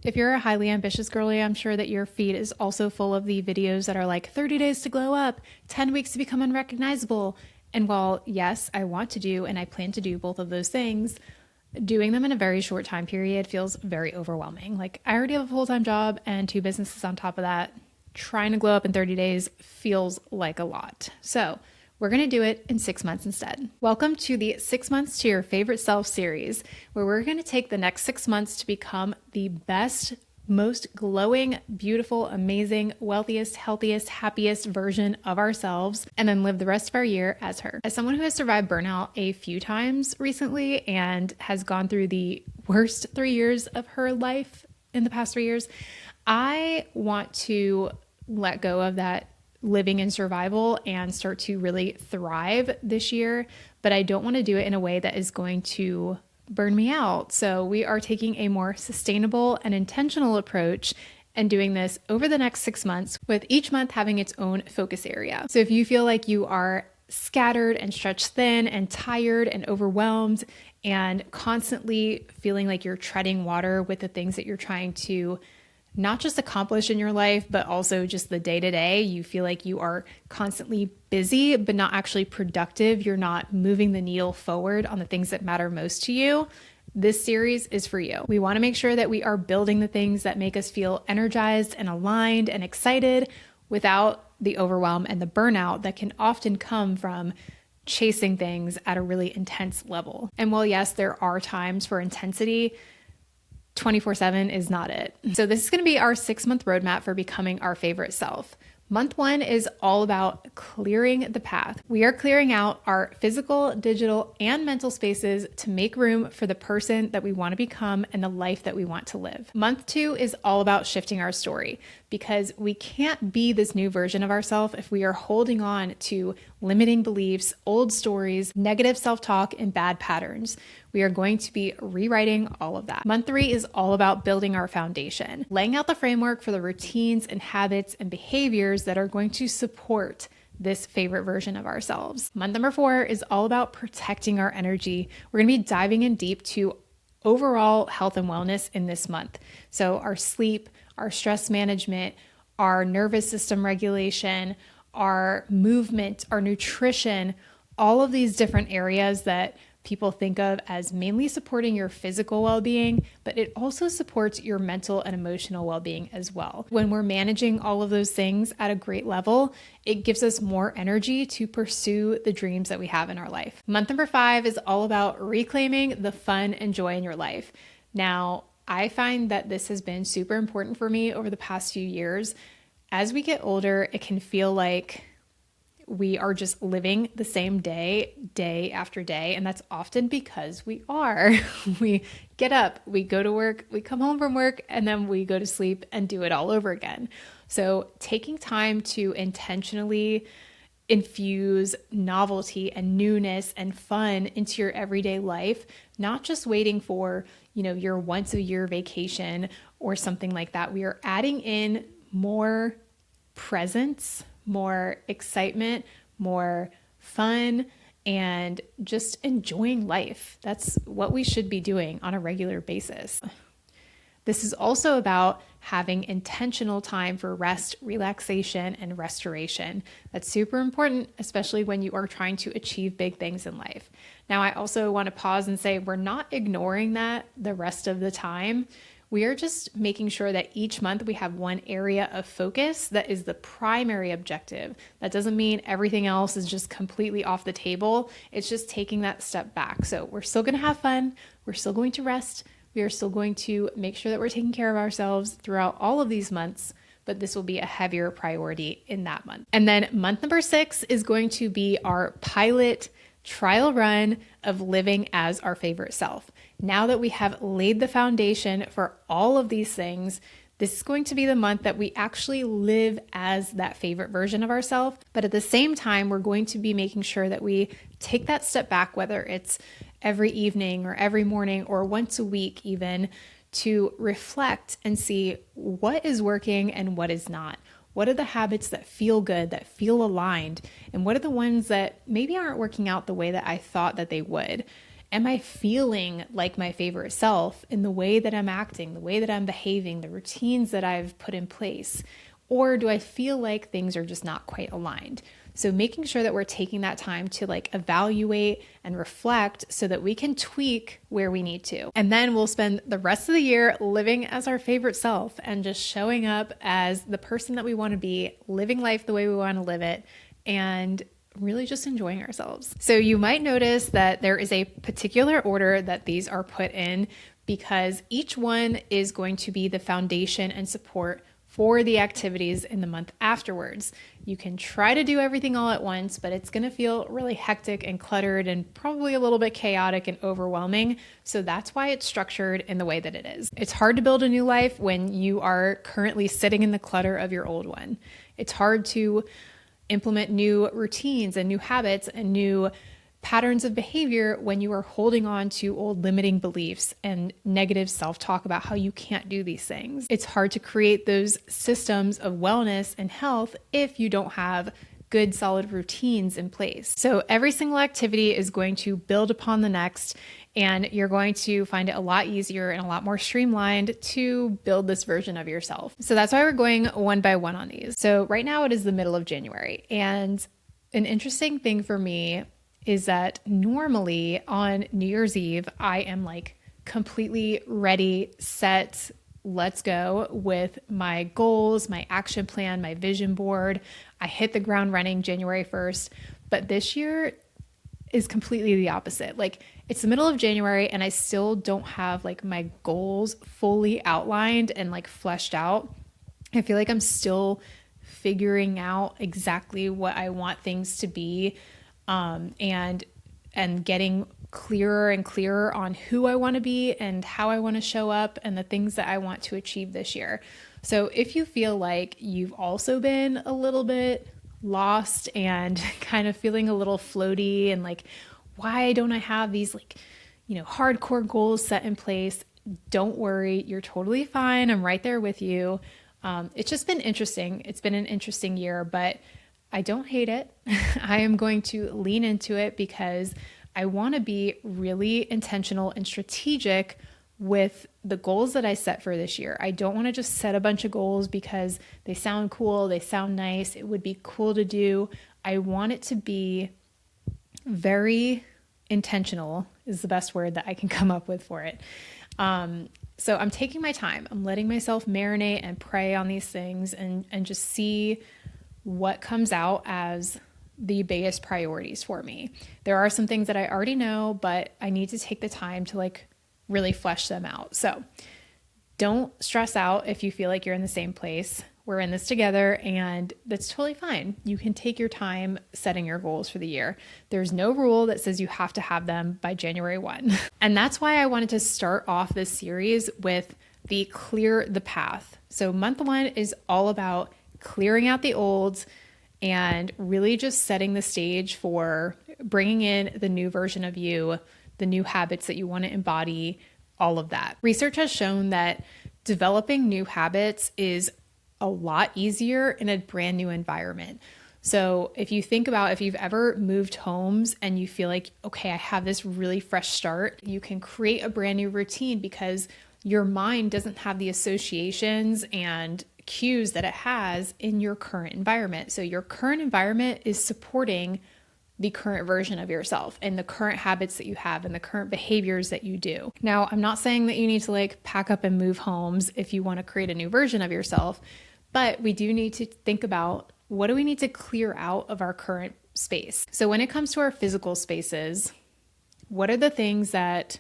If you're a highly ambitious girly, I'm sure that your feed is also full of the videos that are like 30 days to glow up, 10 weeks to become unrecognizable. And while, yes, I want to do and I plan to do both of those things, doing them in a very short time period feels very overwhelming. Like, I already have a full-time job and 2 businesses on top of that. Trying to glow up in 30 days feels like a lot. So we're going to do it in 6 months instead. Welcome to the 6 months to your favorite self series, where we're going to take the next 6 months to become the best, most glowing, beautiful, amazing, wealthiest, healthiest, happiest version of ourselves, and then live the rest of our year as her. As someone who has survived burnout a few times recently and has gone through the worst 3 years of her life in the past 3 years, I want to let go of that living in survival and start to really thrive this year, but I don't want to do it in a way that is going to burn me out. So we are taking a more sustainable and intentional approach and doing this over the next 6 months, with each month having its own focus area. So if you feel like you are scattered and stretched thin and tired and overwhelmed and constantly feeling like you're treading water with the things that you're trying to not just accomplish in your life, but also just the day to day, you feel like you are constantly busy, but not actually productive. You're not moving the needle forward on the things that matter most to you. This series is for you. We want to make sure that we are building the things that make us feel energized and aligned and excited without the overwhelm and the burnout that can often come from chasing things at a really intense level. And while yes, there are times for intensity, 24/7 is not it. So this is going to be our 6-month roadmap for becoming our favorite self. Month 1 is all about clearing the path. We are clearing out our physical, digital, and mental spaces to make room for the person that we want to become and the life that we want to live. Month 2 is all about shifting our story, because we can't be this new version of ourselves if we are holding on to limiting beliefs, old stories, negative self-talk, and bad patterns. We are going to be rewriting all of that. Month 3 is all about building our foundation, laying out the framework for the routines and habits and behaviors that are going to support this favorite version of ourselves. Month number 4 is all about protecting our energy. We're going to be diving in deep to overall health and wellness in this month. So our sleep, our stress management, our nervous system regulation, our movement, our nutrition, all of these different areas that people think of as mainly supporting your physical well-being, but it also supports your mental and emotional well-being as well. When we're managing all of those things at a great level, it gives us more energy to pursue the dreams that we have in our life. Month number 5 is all about reclaiming the fun and joy in your life. Now, I find that this has been super important for me over the past few years. As we get older, it can feel like we are just living the same day, day after day. And that's often because we are. We get up, we go to work, we come home from work, and then we go to sleep and do it all over again. So taking time to intentionally infuse novelty and newness and fun into your everyday life, not just waiting for, your once a year vacation or something like that. We are adding in more presence, more excitement, more fun, and just enjoying life. That's what we should be doing on a regular basis. This is also about having intentional time for rest, relaxation, and restoration. That's super important, especially when you are trying to achieve big things in life. Now, I also want to pause and say we're not ignoring that the rest of the time. We are just making sure that each month we have one area of focus that is the primary objective. That doesn't mean everything else is just completely off the table. It's just taking that step back. So we're still going to have fun. We're still going to rest. We are still going to make sure that we're taking care of ourselves throughout all of these months, but this will be a heavier priority in that month. And then month number 6 is going to be our pilot trial run of living as our favorite self. Now that we have laid the foundation for all of these things, this is going to be the month that we actually live as that favorite version of ourselves. But at the same time, we're going to be making sure that we take that step back, whether it's every evening or every morning or once a week even, to reflect and see what is working and what is not. What are the habits that feel good, that feel aligned? And what are the ones that maybe aren't working out the way that I thought that they would? Am I feeling like my favorite self in the way that I'm acting, the way that I'm behaving, the routines that I've put in place? Or do I feel like things are just not quite aligned? So making sure that we're taking that time to like evaluate and reflect so that we can tweak where we need to. And then we'll spend the rest of the year living as our favorite self and just showing up as the person that we want to be, living life the way we want to live it, and really just enjoying ourselves. So you might notice that there is a particular order that these are put in because each one is going to be the foundation and support for the activities in the month afterwards. You can try to do everything all at once, but it's going to feel really hectic and cluttered and probably a little bit chaotic and overwhelming. So that's why it's structured in the way that it is. It's hard to build a new life when you are currently sitting in the clutter of your old one. It's hard to implement new routines and new habits and new patterns of behavior when you are holding on to old limiting beliefs and negative self-talk about how you can't do these things. It's hard to create those systems of wellness and health if you don't have good, solid routines in place. So every single activity is going to build upon the next, and you're going to find it a lot easier and a lot more streamlined to build this version of yourself. So that's why we're going one by one on these. So right now it is the middle of January, and an interesting thing for me is that normally on New Year's Eve, I am like completely ready, set, let's go with my goals, my action plan, my vision board. I hit the ground running January 1st, but this year is completely the opposite. Like it's the middle of January and I still don't have like my goals fully outlined and like fleshed out. I feel like I'm still figuring out exactly what I want things to be, and getting clearer and clearer on who I want to be and how I want to show up and the things that I want to achieve this year. So if you feel like you've also been a little bit lost and kind of feeling a little floaty and like, why don't I have these like, hardcore goals set in place? Don't worry, you're totally fine. I'm right there with you. It's just been interesting. It's been an interesting year, but I don't hate it. I am going to lean into it because I want to be really intentional and strategic with the goals that I set for this year. I don't want to just set a bunch of goals because they sound cool, they sound nice, it would be cool to do. I want it to be very intentional, is the best word that I can come up with for it. So I'm taking my time. I'm letting myself marinate and pray on these things and just see what comes out as the biggest priorities for me. There are some things that I already know, but I need to take the time to like really flesh them out. So don't stress out if you feel like you're in the same place. We're in this together and that's totally fine. You can take your time setting your goals for the year. There's no rule that says you have to have them by January 1. And that's why I wanted to start off this series with the clear the path. So month 1 is all about clearing out the old and really just setting the stage for bringing in the new version of you, the new habits that you want to embody, all of that. Research has shown that developing new habits is a lot easier in a brand new environment. So if you think about if you've ever moved homes and you feel like, okay, I have this really fresh start, you can create a brand new routine because your mind doesn't have the associations and cues that it has in your current environment. So your current environment is supporting the current version of yourself and the current habits that you have and the current behaviors that you do. Now, I'm not saying that you need to like pack up and move homes if you want to create a new version of yourself, but we do need to think about what do we need to clear out of our current space. So when it comes to our physical spaces, what are the things that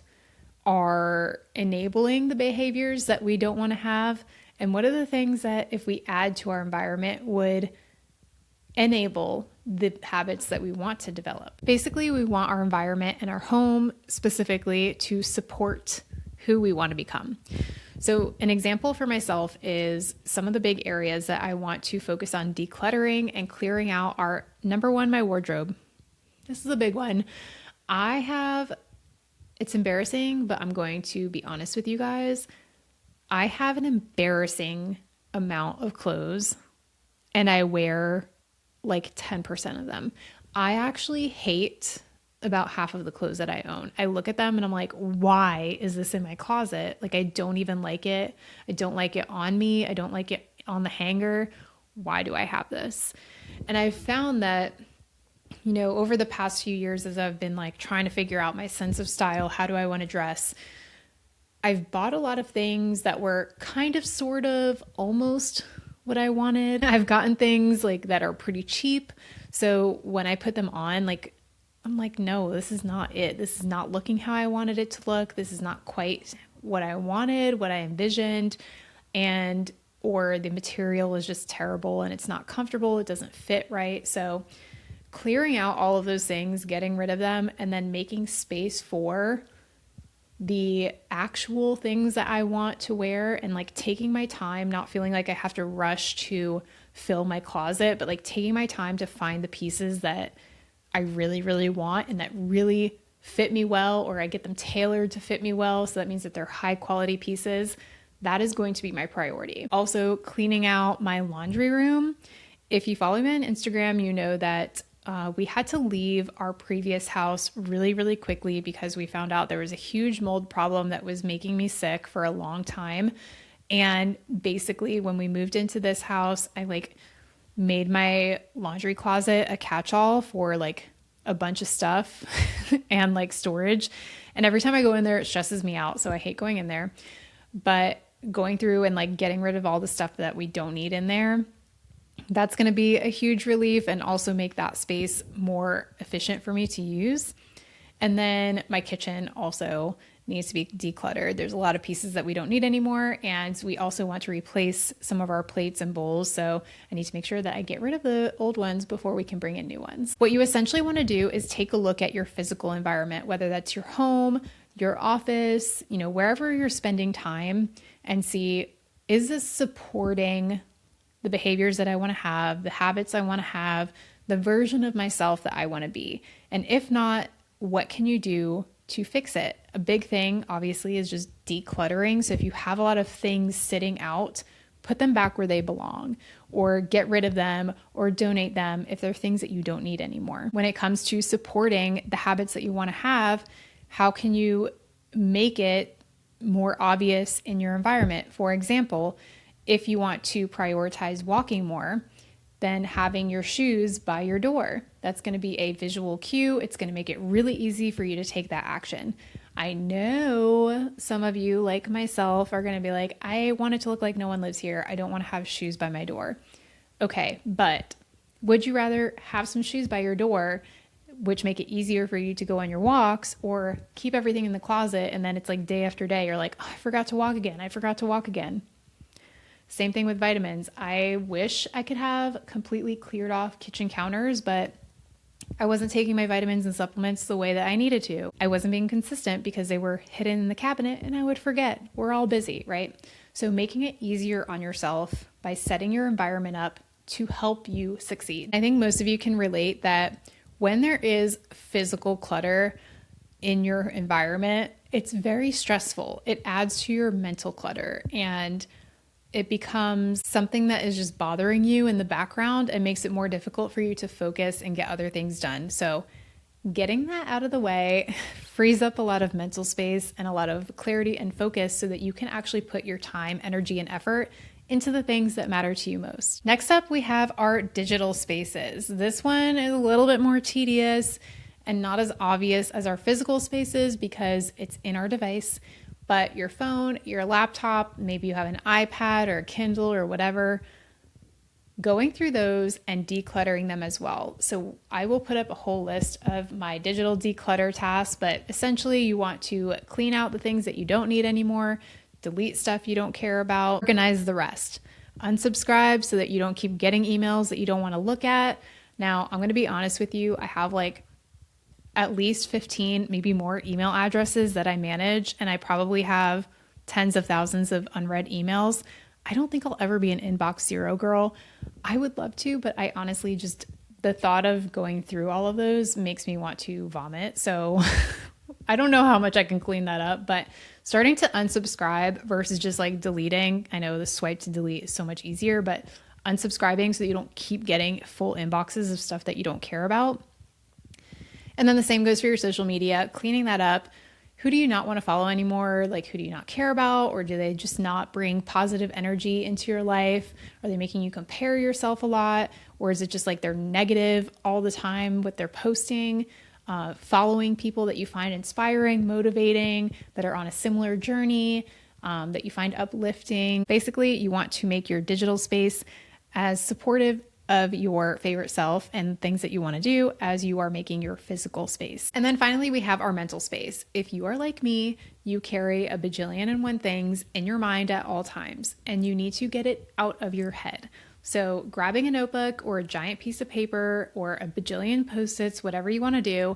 are enabling the behaviors that we don't want to have? And what are the things that if we add to our environment would enable the habits that we want to develop? Basically, we want our environment and our home specifically to support who we want to become. So an example for myself is some of the big areas that I want to focus on decluttering and clearing out are number 1, my wardrobe. This is a big one. It's embarrassing, but I'm going to be honest with you guys. I have an embarrassing amount of clothes and I wear like 10% of them. I actually hate about half of the clothes that I own. I look at them and I'm like, why is this in my closet? Like, I don't even like it. I don't like it on me. I don't like it on the hanger. Why do I have this? And I've found that, over the past few years, as I've been like trying to figure out my sense of style, how do I want to dress? I've bought a lot of things that were kind of, sort of, almost what I wanted. I've gotten things like that are pretty cheap. So when I put them on, like, I'm like, no, this is not it. This is not looking how I wanted it to look. This is not quite what I wanted, what I envisioned. Or the material is just terrible and it's not comfortable. It doesn't fit right. So clearing out all of those things, getting rid of them, and then making space for the actual things that I want to wear, and like taking my time, not feeling like I have to rush to fill my closet, but like taking my time to find the pieces that I really, really want and that really fit me well, or I get them tailored to fit me well. So that means that they're high quality pieces. That is going to be my priority. Also, cleaning out my laundry room. If you follow me on Instagram, you know that we had to leave our previous house really, really quickly because we found out there was a huge mold problem that was making me sick for a long time. And basically, when we moved into this house, I like made my laundry closet a catch-all for like a bunch of stuff and like storage. And every time I go in there, it stresses me out. So I hate going in there. But going through and like getting rid of all the stuff that we don't need in there, that's going to be a huge relief and also make that space more efficient for me to use. And then my kitchen also needs to be decluttered. There's a lot of pieces that we don't need anymore. And we also want to replace some of our plates and bowls. So I need to make sure that I get rid of the old ones before we can bring in new ones. What you essentially want to do is take a look at your physical environment, whether that's your home, your office, wherever you're spending time, and see, is this supporting the behaviors that I want to have, the habits I want to have, the version of myself that I want to be? And if not, what can you do to fix it? A big thing, obviously, is just decluttering. So if you have a lot of things sitting out, put them back where they belong, or get rid of them, or donate them if they're things that you don't need anymore. When it comes to supporting the habits that you want to have, how can you make it more obvious in your environment? For example, if you want to prioritize walking more, then having your shoes by your door. That's going to be a visual cue. It's going to make it really easy for you to take that action. I know some of you, like myself, are going to be like, I want it to look like no one lives here. I don't want to have shoes by my door. Okay, but would you rather have some shoes by your door, which make it easier for you to go on your walks, or keep everything in the closet and then it's like day after day, you're like, oh, I forgot to walk again. I forgot to walk again. Same thing with vitamins. I wish I could have completely cleared off kitchen counters, but I wasn't taking my vitamins and supplements the way that I needed to. I wasn't being consistent because they were hidden in the cabinet and I would forget. We're all busy, right? So making it easier on yourself by setting your environment up to help you succeed. I think most of you can relate that when there is physical clutter in your environment, it's very stressful. It adds to your mental clutter and it becomes something that is just bothering you in the background and makes it more difficult for you to focus and get other things done. So getting that out of the way frees up a lot of mental space and a lot of clarity and focus so that you can actually put your time, energy, and effort into the things that matter to you most. Next up, we have our digital spaces. This one is a little bit more tedious and not as obvious as our physical spaces because it's in our device. But your phone, your laptop, maybe you have an iPad or a Kindle or whatever, going through those and decluttering them as well. So I will put up a whole list of my digital declutter tasks, but essentially you want to clean out the things that you don't need anymore, delete stuff you don't care about, organize the rest, unsubscribe so that you don't keep getting emails that you don't want to look at. Now, I'm going to be honest with you. I have like at least 15, maybe more email addresses that I manage, and I probably have tens of thousands of unread emails. I don't think I'll ever be an inbox zero girl. I would love to, but I honestly just, the thought of going through all of those makes me want to vomit. So I don't know how much I can clean that up, but starting to unsubscribe versus just like deleting. I know the swipe to delete is so much easier, but unsubscribing so that you don't keep getting full inboxes of stuff that you don't care about. And then the same goes for your social media, cleaning that up. Who do you not want to follow anymore? Like, who do you not care about? Or do they just not bring positive energy into your life? Are they making you compare yourself a lot? Or is it just like they're negative all the time with their posting? Following people that you find inspiring, motivating, that are on a similar journey, that you find uplifting. Basically, you want to make your digital space as supportive of your favorite self and things that you want to do as you are making your physical space. And then finally, we have our mental space. If you are like me, you carry a bajillion and one things in your mind at all times, and you need to get it out of your head. So grabbing a notebook or a giant piece of paper or a bajillion Post-its, whatever you want to do,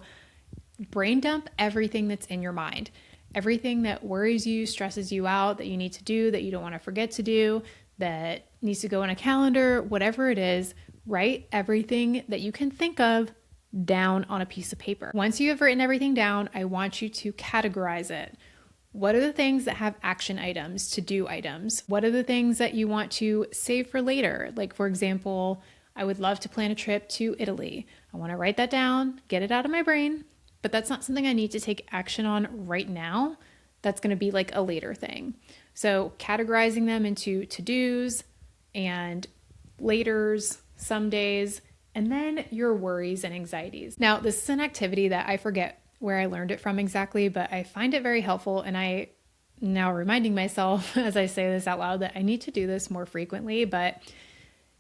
brain dump everything that's in your mind. Everything that worries you, stresses you out, that you need to do, that you don't want to forget to do, that needs to go on a calendar, whatever it is, write everything that you can think of down on a piece of paper. Once you have written everything down, I want you to categorize it. What are the things that have action items, to-do items? What are the things that you want to save for later? Like, for example, I would love to plan a trip to Italy. I want to write that down, get it out of my brain, but that's not something I need to take action on right now. That's going to be like a later thing. So categorizing them into to-dos and laters, some days, and then your worries and anxieties. Now, this is an activity that I forget where I learned it from exactly, but I find it very helpful. And I now reminding myself as I say this out loud that I need to do this more frequently, but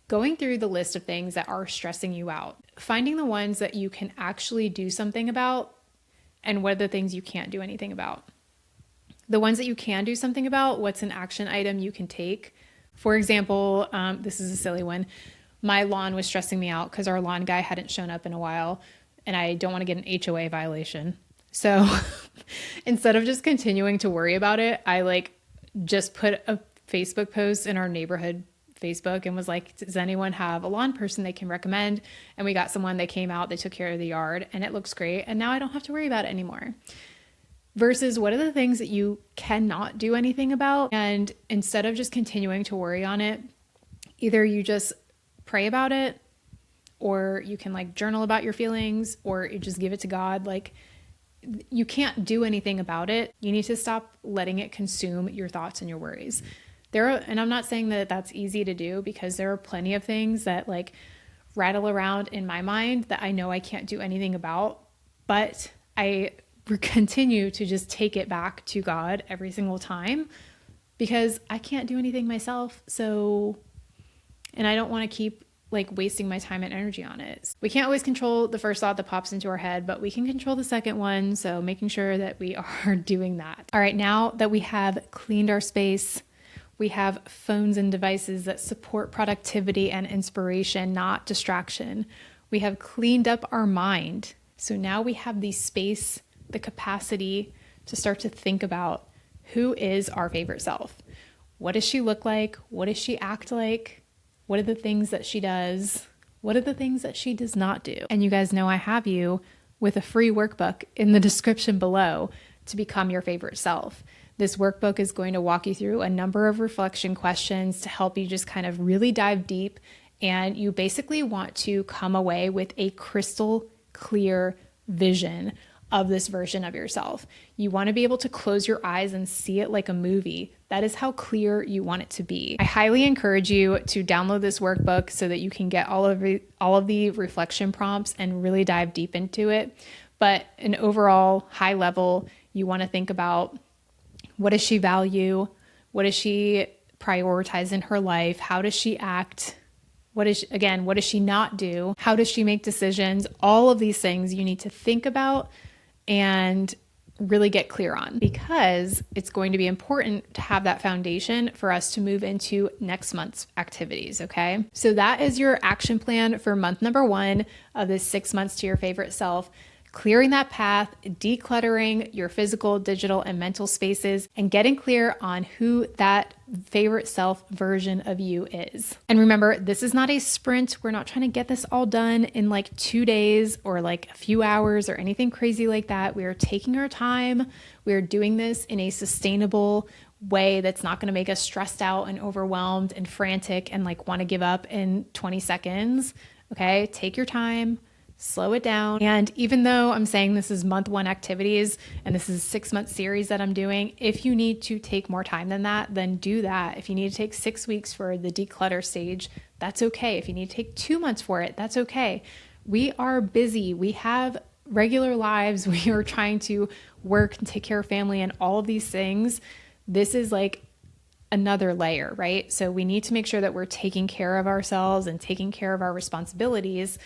going through the list of things that are stressing you out, finding the ones that you can actually do something about, and what are the things you can't do anything about. The ones that you can do something about, what's an action item you can take? For example, this is a silly one. My lawn was stressing me out because our lawn guy hadn't shown up in a while, and I don't want to get an HOA violation. So instead of just continuing to worry about it, I just put a Facebook post in our neighborhood Facebook and was like, does anyone have a lawn person they can recommend? And we got someone, they came out, they took care of the yard, and it looks great. And now I don't have to worry about it anymore. Versus what are the things that you cannot do anything about? And instead of just continuing to worry on it, either you just pray about it, or you can journal about your feelings, or you just give it to God. You can't do anything about it. You need to stop letting it consume your thoughts and your worries. And I'm not saying that that's easy to do, because there are plenty of things that rattle around in my mind that I know I can't do anything about, but I continue to just take it back to God every single time, because I can't do anything myself. And I don't want to keep wasting my time and energy on it. We can't always control the first thought that pops into our head, but we can control the second one. So making sure that we are doing that. All right, now that we have cleaned our space, we have phones and devices that support productivity and inspiration, not distraction. We have cleaned up our mind. So now we have the space, the capacity to start to think about, who is our favorite self? What does she look like? What does she act like? What are the things that she does? What are the things that she does not do? And you guys know I have you with a free workbook in the description below to become your favorite self. This workbook is going to walk you through a number of reflection questions to help you just kind of really dive deep. And you basically want to come away with a crystal clear vision of this version of yourself. You want to be able to close your eyes and see it like a movie. That is how clear you want it to be. I highly encourage you to download this workbook so that you can get all of the reflection prompts and really dive deep into it. But an overall high level, you want to think about, what does she value? What does she prioritize in her life? How does she act? What does she not do? How does she make decisions? All of these things you need to think about and really get clear on, because it's going to be important to have that foundation for us to move into next month's activities. Okay. So that is your action plan for month number 1 of this 6 months to your favorite self. Clearing that path, decluttering your physical, digital, and mental spaces, and getting clear on who that favorite self version of you is. And remember, this is not a sprint. We're not trying to get this all done in 2 days or a few hours or anything crazy like that. We are taking our time. We are doing this in a sustainable way that's not going to make us stressed out and overwhelmed and frantic and want to give up in 20 seconds. Okay, take your time. slow it down. And even though I'm saying this is month 1 activities and this is a 6-month series that I'm doing, if you need to take more time than that, then do that. If you need to take 6 weeks for the declutter stage, that's okay. If you need to take 2 months for it, that's okay. We are busy. We have regular lives. We are trying to work and take care of family and all of these things. This is like another layer, right? So we need to make sure that we're taking care of ourselves and taking care of our responsibilities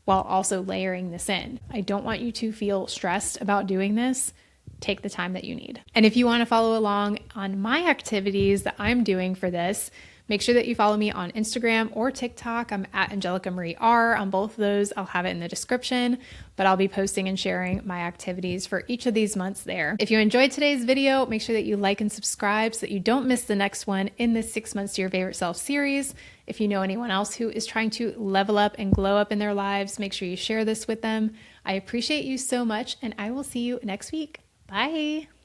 while also layering this in. I don't want you to feel stressed about doing this. Take the time that you need. And if you want to follow along on my activities that I'm doing for this, make sure that you follow me on Instagram or TikTok. I'm at Angelica Marie R on both of those. I'll have it in the description, but I'll be posting and sharing my activities for each of these months there. If you enjoyed today's video, make sure that you like and subscribe so that you don't miss the next one in this 6 months to your favorite self series. If you know anyone else who is trying to level up and glow up in their lives, make sure you share this with them. I appreciate you so much, and I will see you next week. Bye.